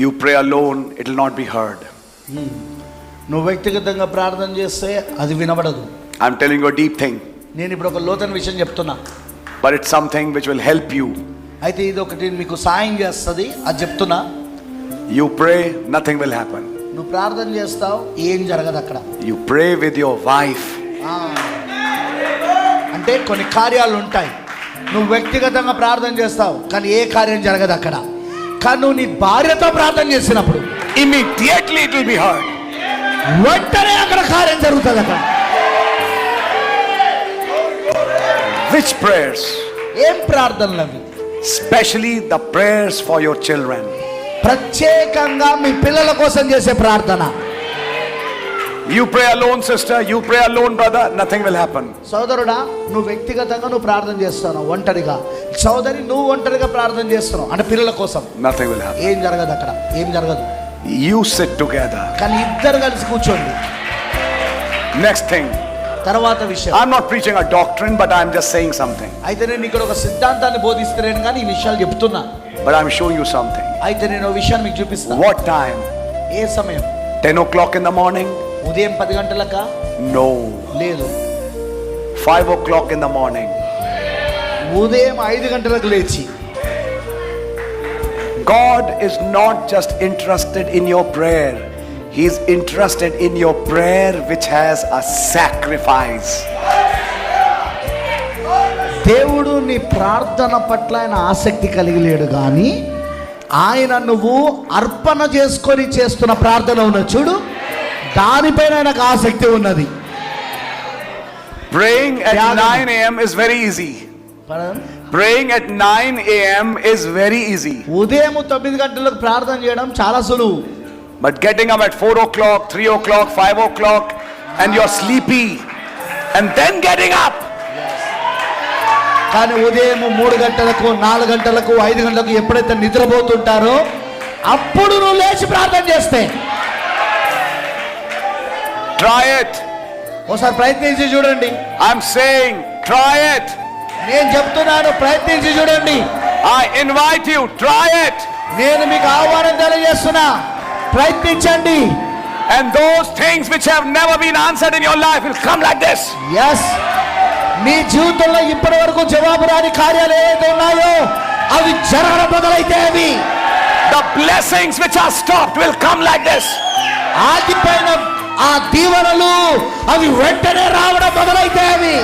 You pray alone, it will not be heard. నువ్వు వ్యక్తిగతంగా ప్రార్థన చేస్తే అది వినబడదు. I'm telling you a deep thing. నేను ఇప్పుడు ఒక లోతైన విషయం చెప్తున్నా. But it's something which will help you. అయితే ఇది ఒకటి మీకు సాయం చేస్తుంది, అది చెప్తున్నా. You pray, nothing will happen. నువ్వు ప్రార్థన చేస్తావు, ఏం జరగదు అక్కడ. You pray with your wife. అంటే కొన్ని కార్యాలు ఉంటాయి. నువ్వు వ్యక్తిగతంగా ప్రార్థన చేస్తావు కానీ ఏ కార్యం జరగదు అక్కడ. కానీ నువ్వు నీ భార్యతో ప్రార్థన చేసినప్పుడు immediately it will be heard. వెంటనే అక్కడ కార్యం జరుగుతుంది అక్కడ. Which prayers? ఏం ప్రార్థనలు అవి? Especially the prayers for your children. ప్రత్యేకంగా మీ పిల్లల కోసం చేసే ప్రార్థన. You pray alone, sister. You pray alone, brother. Nothing will happen. సోదరుడా, నువ్వు వ్యక్తిగతంగా నువ్వు ప్రార్థన చేస్తున్నావు ఒంటరిగా. సోదరి, నువ్వు ఒంటరిగా ప్రార్థన చేస్తున్నావు అంటే పిల్లల కోసం. Nothing will happen. ఏం జరగదు అక్కడ, ఏం జరగదు. You sit together. కానీ ఇద్దరు కలిసి కూర్చోండి. Next thing. తర్వాత విషయం. I'm not preaching a doctrine, but I'm just saying something. అయితే నేను ఇక్కడ ఒక సిద్ధాంతాన్ని బోధిస్తున్నాను కానీ ఈ విషయాలు చెప్తున్నా. But I'm showing you something. అయితే నేను ఒక విషయాన్ని మీకు చూపిస్తాను. What time? ఏ సమయం? 10 o'clock in the morning? ఉదయం 10 గంటలకా? No. లేదు. 5 o'clock in the morning. ఉదయం 5 గంటలకు లేచి. God is not just interested in your prayer. He is interested in your prayer which has a sacrifice. దేవుడు నీ ప్రార్థన పట్ల ఆయన ఆసక్తి కలిగి లేడు కానీ ఆయన నువ్వు అర్పణ చేసుకొని చేస్తున్న ప్రార్థన ఉన్న చూడు, దానిపైన ఆయనకు ఆసక్తి ఉన్నది. Praying at 9 a.m. is very easy. Praying at 9 a.m. is very easy. ఉదయం 9 గంటలకు ప్రార్థన చేయడం చాలా సులువు. But getting up at 4 o'clock, 3 o'clock, 5 o'clock and you're sleepy and then getting up. కానీ ఉదయం 3 గంటలకు, 4 గంటలకు, 5 గంటలకు ఎప్పుడైతే నిద్రపోతుంటారో అప్పుడు నువ్వు లేచి ప్రార్థన చేస్తే. Try it. ఒకసారి ప్రయత్నించి చూడండి. I'm saying try it. నేను చెప్తున్నాను, ప్రయత్నించి చూడండి. I invite you, try it. నేను మీకు ఆహ్వానం తెలియజేస్తున్నా, ప్రయత్నించండి. And those things which have never been answered in your life will come like this. Yes. నీ జీవితంలో ఇప్పటి వరకు జవాబు రాని కార్యాలు ఏవైతే ఉన్నాయో అవి జరగడం మొదలైతే అవి The blessings which are stopped will come like this. ఆగిపోయిన ఆ దీవెనలు అవి వెంటనే రావడం మొదలైతే అవి